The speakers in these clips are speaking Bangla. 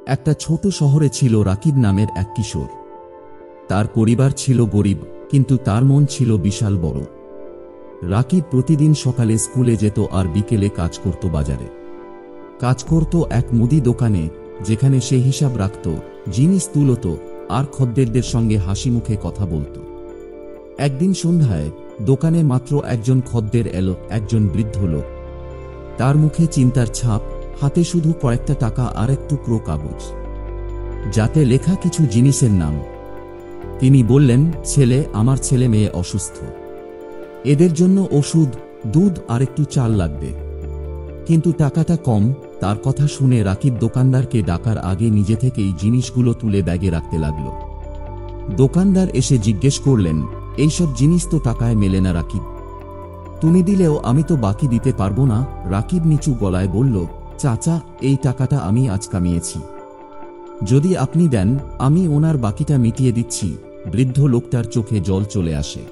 একটা ছোট শহরে ছিল রাকিব নামের এক কিশোর। তার পরিবার ছিল গরিব, কিন্তু তার মন ছিল বিশাল বড়। রাকিব প্রতিদিন সকালে স্কুলে যেত আর বিকেলে কাজ করত বাজারে। কাজ করত এক মুদি দোকানে, যেখানে সে হিসাব রাখত, জিনিস তুলত আর খদ্দেরদের সঙ্গে হাসি মুখে কথা বলত। একদিন সন্ধ্যায় দোকানে মাত্র একজন খদ্দের এলো, একজন বৃদ্ধ লোক। তার মুখে চিন্তার ছাপ, হাতে শুধু কয়েকটা টাকা আর এক টুকরো কাগজ, যাতে লেখা কিছু জিনিসের নাম। তিনি বললেন, আমার ছেলে মেয়ে অসুস্থ, এদের জন্য ওষুধ, দুধ আর একটু চাল লাগবে, কিন্তু টাকাটা কম। তার কথা শুনে রাকিব দোকানদারকে ডাকার আগে নিজে থেকেই জিনিসগুলো তুলে ব্যাগে রাখতে লাগল। দোকানদার এসে জিজ্ঞেস করলেন, এইসব জিনিস তো টাকায় মেলে না রাকিব, তুমি দিলেও আমি তো বাকি দিতে পারবো না। রাকিব নিচু গলায় বলল, চাচা, এই টাকাটা আমি আজ কামিয়েছি, যদি আপনি দেন আমি ওনার বাকিটা মিটিয়ে দিচ্ছি। বৃদ্ধ লোকটার চোখে জল চলে আসে।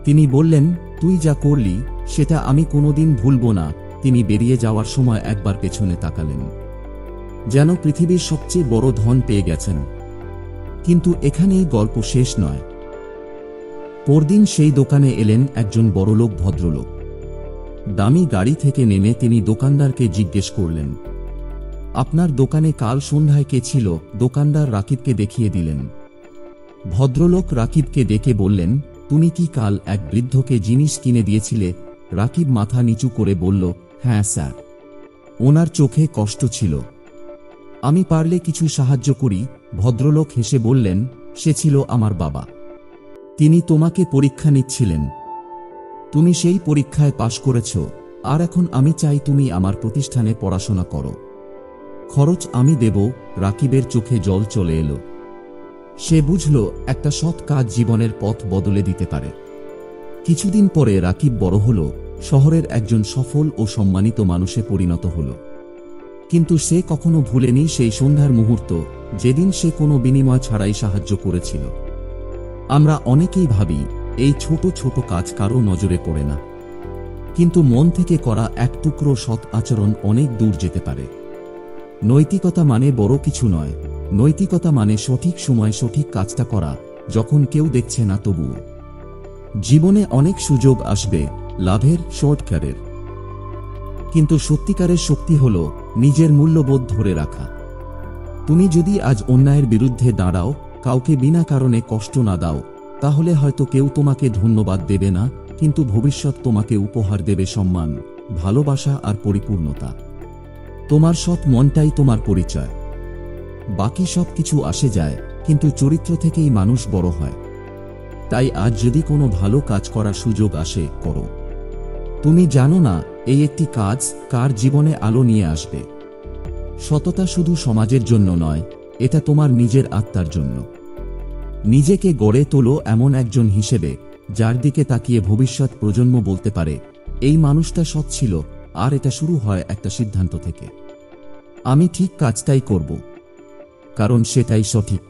তিনি বললেন, তুই যা করলি সেটা আমি কোনোদিন ভুলব না। তিনি বেরিয়ে যাওয়ার সময় একবার পেছনে তাকালেন, যেন পৃথিবীর সবচেয়ে বড় ধন পেয়ে গেছেন। কিন্তু এখানেই গল্প শেষ নয়। পরদিন সেই দোকানে এলেন একজন বড়লোক ভদ্রলোক। দামি গাড়ি থেকে নেমে তিনি দোকানদারকে জিজ্ঞেস করলেন, আপনার দোকানে কাল সন্ধ্যায় কে ছিল? দোকানদার রাকিবকে দেখিয়ে দিলেন। ভদ্রলোক রাকিবকে ডেকে বললেন, তুমি কি কাল এক বৃদ্ধকে জিনিস কিনে দিয়েছিলে? রাকিব মাথা নিচু করে বলল, হ্যাঁ স্যার, ওনার চোখে কষ্ট ছিল, আমি পারলে কিছু সাহায্য করি। ভদ্রলোক হেসে বললেন, সে ছিল আমার বাবা, তিনি তোমাকে পরীক্ষা নিচ্ছিলেন, তুমি সেই পরীক্ষায় পাশ করেছ, আর এখন আমি চাই তুমি আমার প্রতিষ্ঠানে পড়াশোনা করো, খরচ আমি দেব। রাকিবের চোখে জল চলে এলো। সে বুঝল, একটা সৎ কাজ জীবনের পথ বদলে দিতে পারে। কিছুদিন পরে রাকিব বড় হল, শহরের একজন সফল ও সম্মানিত মানুষে পরিণত হল। কিন্তু সে কখনো ভুলেনি সেই সন্ধ্যার মুহূর্ত, যেদিন সে কোনো বিনিময় ছাড়াই সাহায্য করেছিল। আমরা অনেকেই ভাবি, এই ছোট ছোট কাজ কারো নজরে পড়ে না, কিন্তু মন থেকে করা এক টুকরো সৎ আচরণ অনেক দূর যেতে পারে। নৈতিকতা মানে বড় কিছু নয়, নৈতিকতা মানে সঠিক সময় সঠিক কাজটা করা, যখন কেউ দেখছে না তবুও। জীবনে অনেক সুযোগ আসবে, লাভের, শর্টকাটের, কিন্তু সত্যিকারের শক্তি হল নিজের মূল্যবোধ ধরে রাখা। তুমি যদি আজ অন্যায়ের বিরুদ্ধে দাঁড়াও, কাউকে বিনা কারণে কষ্ট না দাও, তাহলে হয়তো কেউ তোমাকে ধন্যবাদ দেবে না, কিন্তু ভবিষ্যৎ তোমাকে উপহার দেবে সম্মান, ভালোবাসা আর পরিপূর্ণতা। তোমার সৎ মনটাই তোমার পরিচয়। বাকি সব কিছু আসে যায়, কিন্তু চরিত্র থেকেই মানুষ বড় হয়। তাই আজ যদি কোনো ভালো কাজ করার সুযোগ আসে, করো। তুমি জানো না এই একটি কাজ কার জীবনে আলো নিয়ে আসবে। সততা শুধু সমাজের জন্য নয়, এটা তোমার নিজের আত্মার জন্য। নিজেকে গড়ে তোলো এমন একজন হিসেবে, যার দিকে তাকিয়ে ভবিষ্যৎ প্রজন্ম বলতে পারে, এই মানুষটা সৎ ছিল। আর এটা শুরু হয় একটা সিদ্ধান্ত থেকে, আমি ঠিক কাজটাই করব, কারণ সেটাই সঠিক।